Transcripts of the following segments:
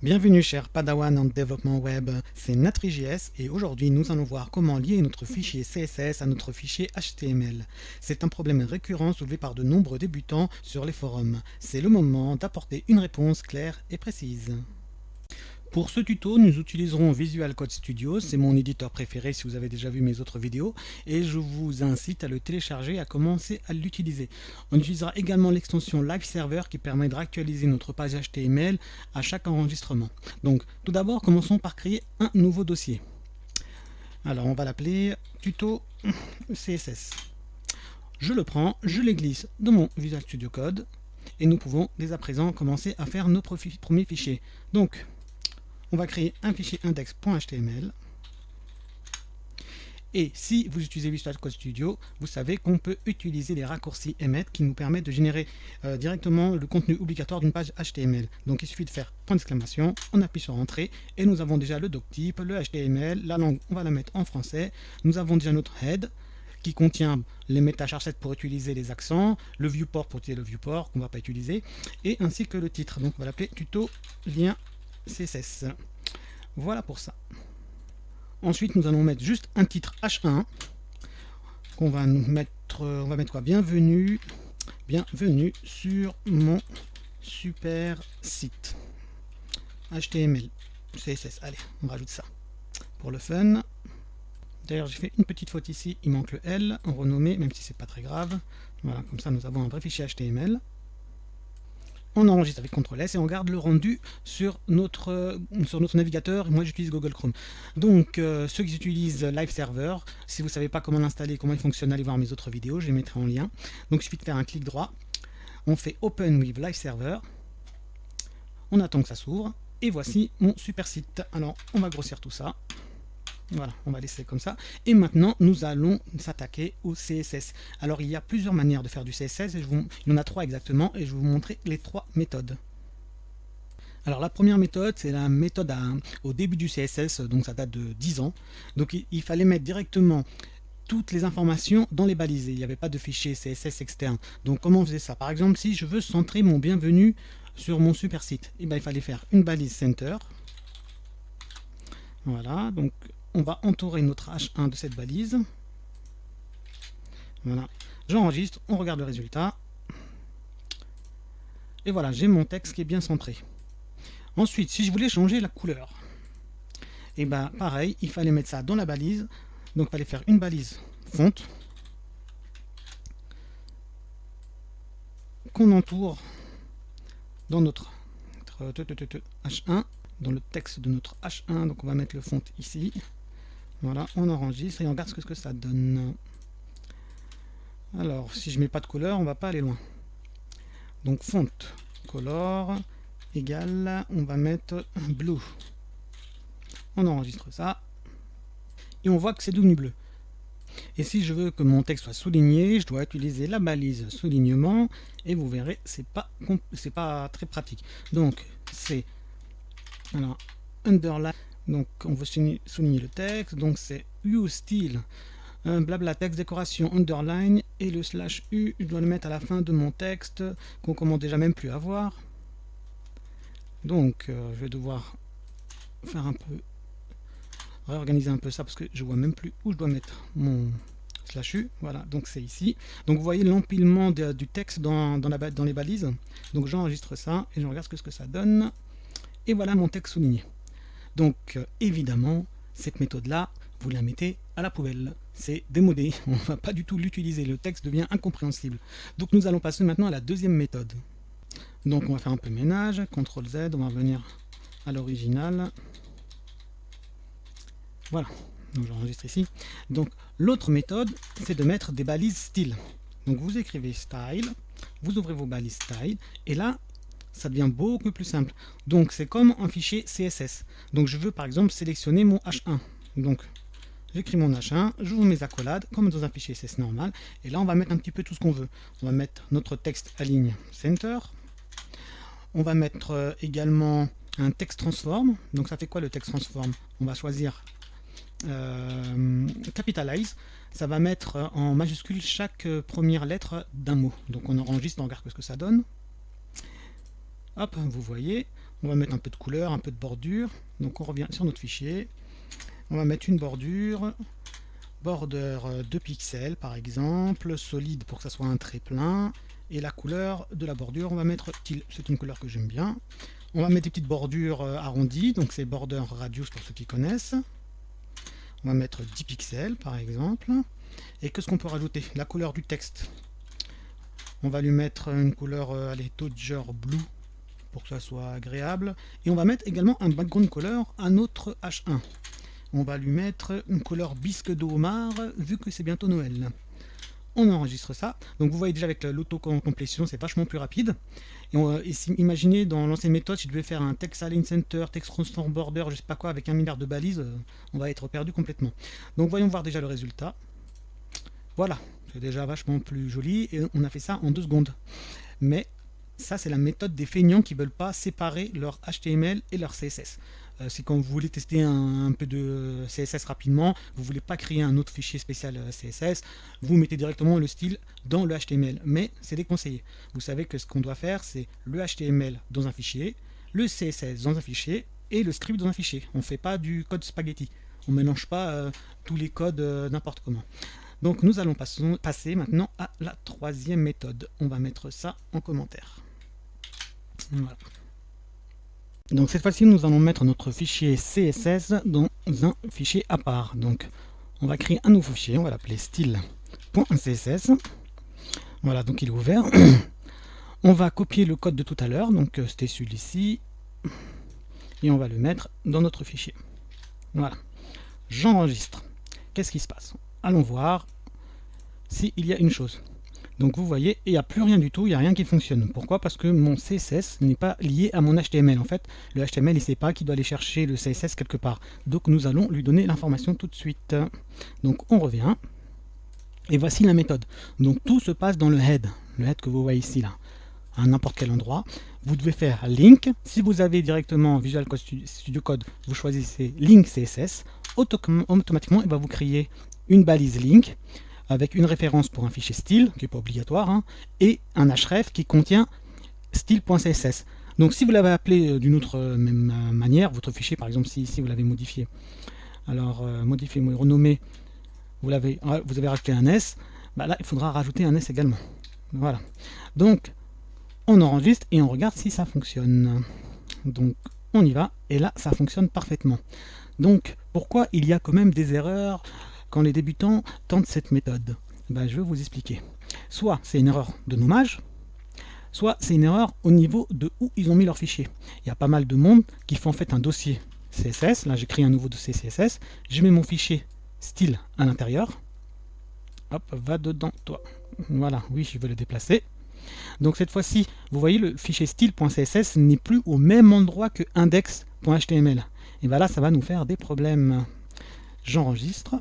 Bienvenue chers Padawan en développement web, c'est Natri.js et aujourd'hui nous allons voir comment lier notre fichier CSS à notre fichier HTML. C'est un problème récurrent soulevé par de nombreux débutants sur les forums. C'est le moment d'apporter une réponse claire et précise. Pour ce tuto, nous utiliserons Visual Code Studio, c'est mon éditeur préféré si vous avez déjà vu mes autres vidéos, et je vous incite à le télécharger et à commencer à l'utiliser. On utilisera également l'extension Live Server qui permet de réactualiser notre page HTML à chaque enregistrement. Donc, tout d'abord, commençons par créer un nouveau dossier. Alors, on va l'appeler tuto CSS. Je le prends, je les glisse dans mon Visual Studio Code, et nous pouvons dès à présent commencer à faire nos premiers fichiers. Donc, on va créer un fichier index.html. Et si vous utilisez Visual Code Studio, vous savez qu'on peut utiliser les raccourcis emmet qui nous permettent de générer directement le contenu obligatoire d'une page HTML. Donc il suffit de faire point d'exclamation, on appuie sur Entrée et nous avons déjà le doctype, le HTML, la langue, on va la mettre en français. Nous avons déjà notre head qui contient les métachargets pour utiliser les accents, le viewport pour utiliser le viewport qu'on ne va pas utiliser, et ainsi que le titre. Donc on va l'appeler tuto lien CSS. Voilà pour ça. Ensuite, nous allons mettre juste un titre H1 qu'on va mettre. On va mettre quoi? Bienvenue sur mon super site HTML CSS. Allez, on rajoute ça pour le fun. D'ailleurs, j'ai fait une petite faute ici. Il manque le L en renommé, même si c'est pas très grave. Voilà, comme ça, nous avons un vrai fichier HTML. On enregistre avec CTRL S et on garde le rendu sur notre navigateur. Moi j'utilise Google Chrome. Donc ceux qui utilisent Live Server, si vous ne savez pas comment l'installer, comment il fonctionne, allez voir mes autres vidéos, je les mettrai en lien. Donc il suffit de faire un clic droit, on fait Open with Live Server, on attend que ça s'ouvre, et voici mon super site. Alors on va grossir tout ça. Voilà, on va laisser comme ça. Et maintenant, nous allons s'attaquer au CSS. Alors, il y a plusieurs manières de faire du CSS. Et il y en a 3 exactement. Et je vais vous montrer les 3 méthodes. Alors, la première méthode, c'est la méthode au début du CSS. Donc, ça date de 10 ans. Donc, il fallait mettre directement toutes les informations dans les balises. Il n'y avait pas de fichier CSS externe. Donc, comment on faisait ça? Par exemple, si je veux centrer mon bienvenue sur mon super site, eh bien, il fallait faire une balise center. Voilà, donc on va entourer notre H1 de cette balise. Voilà, j'enregistre, on regarde le résultat. Et voilà, j'ai mon texte qui est bien centré. Ensuite, si je voulais changer la couleur, et bien pareil, il fallait mettre ça dans la balise. Donc il fallait faire une balise fonte qu'on entoure dans notre H1, dans le texte de notre H1. Donc on va mettre le font ici. Voilà, on enregistre et on regarde ce que ça donne. Alors, si je mets pas de couleur, on va pas aller loin. Donc, font color égale, on va mettre blue. On enregistre ça. Et on voit que c'est devenu bleu. Et si je veux que mon texte soit souligné, je dois utiliser la balise soulignement. Et vous verrez, c'est pas très pratique. Donc, c'est alors underline. Donc on veut souligner le texte, donc c'est use style, blabla texte, décoration, underline, et le slash U, je dois le mettre à la fin de mon texte, qu'on commence déjà même plus à voir. Donc je vais devoir faire un peu, réorganiser un peu ça, parce que je vois même plus où je dois mettre mon slash U. Voilà, donc c'est ici. Donc vous voyez l'empilement du texte dans les balises. Donc j'enregistre ça, et je regarde ce que ça donne. Et voilà mon texte souligné. Donc évidemment, cette méthode-là, vous la mettez à la poubelle. C'est démodé, on ne va pas du tout l'utiliser, le texte devient incompréhensible. Donc nous allons passer maintenant à la deuxième méthode. Donc on va faire un peu ménage, CTRL Z, on va revenir à l'original. Voilà, donc j'enregistre ici. Donc l'autre méthode, c'est de mettre des balises style. Donc vous écrivez style, vous ouvrez vos balises style, et là, ça devient beaucoup plus simple. Donc c'est comme un fichier CSS. Donc je veux par exemple sélectionner mon H1. Donc j'écris mon H1, j'ouvre mes accolades comme dans un fichier CSS normal. Et là on va mettre un petit peu tout ce qu'on veut. On va mettre notre texte à ligne center. On va mettre également un text transform. Donc ça fait quoi le text transform? On va choisir capitalize. Ça va mettre en majuscule chaque première lettre d'un mot. Donc on enregistre, on regarde ce que ça donne. Hop, vous voyez, On va mettre un peu de couleur, un peu de bordure. Donc on revient sur notre fichier. On va mettre une bordure. Border 2 pixels par exemple. Solide pour que ça soit un trait plein. Et la couleur de la bordure, on va mettre teal. C'est une couleur que j'aime bien. On va mettre des petites bordures arrondies. Donc c'est border radius pour ceux qui connaissent. On va mettre 10 pixels par exemple. Et qu'est-ce qu'on peut rajouter? La couleur du texte. On va lui mettre une couleur allez, Dodger Blue pour que ça soit agréable. Et on va mettre également un background color à notre H1. On va lui mettre une couleur bisque de homard vu que c'est bientôt Noël. On enregistre ça. Donc vous voyez déjà avec l'autocomplétion, c'est vachement plus rapide. Et imaginez dans l'ancienne méthode, si je devais faire un text align center, text transform border, je sais pas quoi, avec 1 milliard de balises, on va être perdu complètement. Donc voyons voir déjà le résultat. Voilà, c'est déjà vachement plus joli et on a fait ça en 2 secondes. Mais ça, c'est la méthode des feignants qui ne veulent pas séparer leur HTML et leur CSS. C'est quand vous voulez tester un peu de CSS rapidement, vous ne voulez pas créer un autre fichier spécial CSS, vous mettez directement le style dans le HTML. Mais c'est déconseillé. Vous savez que ce qu'on doit faire, c'est le HTML dans un fichier, le CSS dans un fichier et le script dans un fichier. On ne fait pas du code spaghetti. On ne mélange pas tous les codes n'importe comment. Donc nous allons passer maintenant à la 3e méthode. On va mettre ça en commentaire. Voilà. Donc cette fois-ci, nous allons mettre notre fichier CSS dans un fichier à part. Donc on va créer un nouveau fichier, on va l'appeler style.css. Voilà, donc il est ouvert. On va copier le code de tout à l'heure, donc c'était celui-ci, et on va le mettre dans notre fichier. Voilà, j'enregistre. Qu'est-ce qui se passe? Allons voir s'il y a une chose. Donc vous voyez, il n'y a plus rien du tout, il n'y a rien qui fonctionne. Pourquoi? Parce que mon CSS n'est pas lié à mon HTML. En fait, le HTML, il ne sait pas qu'il doit aller chercher le CSS quelque part. Donc nous allons lui donner l'information tout de suite. Donc on revient. Et voici la méthode. Donc tout se passe dans le head que vous voyez ici, là, à n'importe quel endroit. Vous devez faire link. Si vous avez directement Visual Studio Code, vous choisissez link CSS. Automatiquement, il va vous créer une balise link avec une référence pour un fichier style, qui n'est pas obligatoire, hein, et un href qui contient style.css. Donc si vous l'avez appelé d'une autre même manière, votre fichier par exemple, si vous l'avez modifié, alors modifier, renommer, vous avez rajouté un S, bah là il faudra rajouter un S également. Voilà. Donc on enregistre et on regarde si ça fonctionne. Donc on y va, et là ça fonctionne parfaitement. Donc pourquoi il y a quand même des erreurs quand les débutants tentent cette méthode? Ben, je vais vous expliquer. Soit c'est une erreur de nommage, soit c'est une erreur au niveau de où ils ont mis leur fichier. Il y a pas mal de monde qui font en fait un dossier CSS. Là, j'ai créé un nouveau dossier CSS. Je mets mon fichier style à l'intérieur. Hop, va dedans, toi. Voilà, oui, je veux le déplacer. Donc cette fois-ci, vous voyez, le fichier style.css n'est plus au même endroit que index.html. Et bien là, ça va nous faire des problèmes. J'enregistre.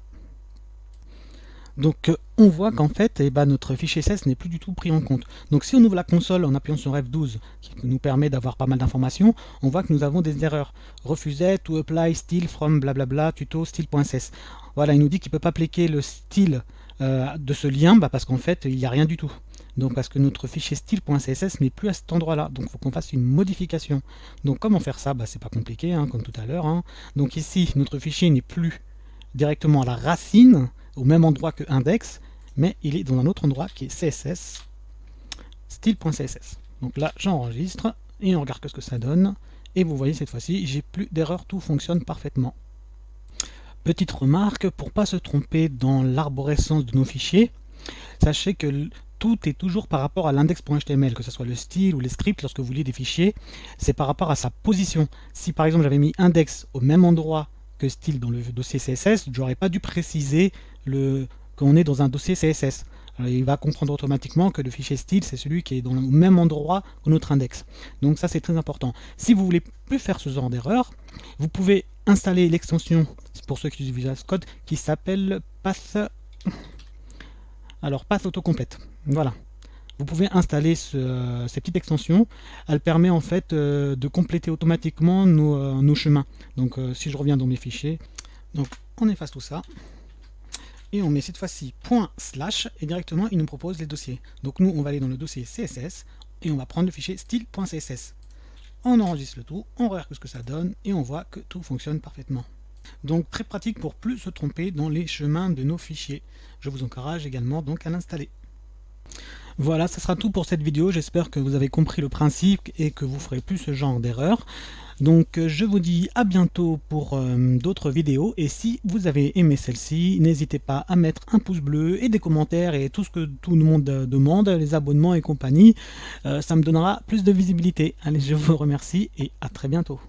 Donc on voit qu'en fait notre fichier CSS n'est plus du tout pris en compte. Donc si on ouvre la console en appuyant sur F12 qui nous permet d'avoir pas mal d'informations, on voit que nous avons des erreurs. Refusait to apply style from blablabla tuto style.css. Voilà, il nous dit qu'il ne peut pas appliquer le style de ce lien parce qu'en fait il n'y a rien du tout. Donc parce que notre fichier style.css n'est plus à cet endroit-là. Donc il faut qu'on fasse une modification. Donc comment faire ça? C'est pas compliqué, hein, comme tout à l'heure. Hein. Donc ici, notre fichier n'est plus directement à la racine, au même endroit que index, mais il est dans un autre endroit qui est css, style.css. Donc là, j'enregistre et on regarde ce que ça donne. Et vous voyez, cette fois-ci, j'ai plus d'erreur, tout fonctionne parfaitement. Petite remarque, pour ne pas se tromper dans l'arborescence de nos fichiers, sachez que tout est toujours par rapport à l'index.html, que ce soit le style ou les scripts, lorsque vous liez des fichiers, c'est par rapport à sa position. Si par exemple j'avais mis index au même endroit que style dans le dossier CSS, je n'aurais pas dû préciser qu'on est dans un dossier CSS. Alors, il va comprendre automatiquement que le fichier style, c'est celui qui est dans le même endroit que notre index. Donc ça, c'est très important. Si vous voulez plus faire ce genre d'erreur, vous pouvez installer l'extension, pour ceux qui utilisent Visual Code, qui s'appelle Path. Alors, Path Autocomplete. Voilà. Vous pouvez installer ces petites extensions. Elle permet en fait de compléter automatiquement nos chemins. Donc si je reviens dans mes fichiers, donc on efface tout ça. Et on met cette fois-ci ./ et directement il nous propose les dossiers. Donc nous on va aller dans le dossier CSS et on va prendre le fichier style.css. on enregistre le tout, on regarde ce que ça donne et on voit que tout fonctionne parfaitement. Donc très pratique pour plus se tromper dans les chemins de nos fichiers. Je vous encourage également donc à l'installer. Voilà, ça sera tout pour cette vidéo. J'espère que vous avez compris le principe et que vous ferez plus ce genre d'erreur. Donc je vous dis à bientôt pour d'autres vidéos, et si vous avez aimé celle-ci, n'hésitez pas à mettre un pouce bleu et des commentaires et tout ce que tout le monde demande, les abonnements et compagnie. Ça me donnera plus de visibilité. Allez, je vous remercie et à très bientôt.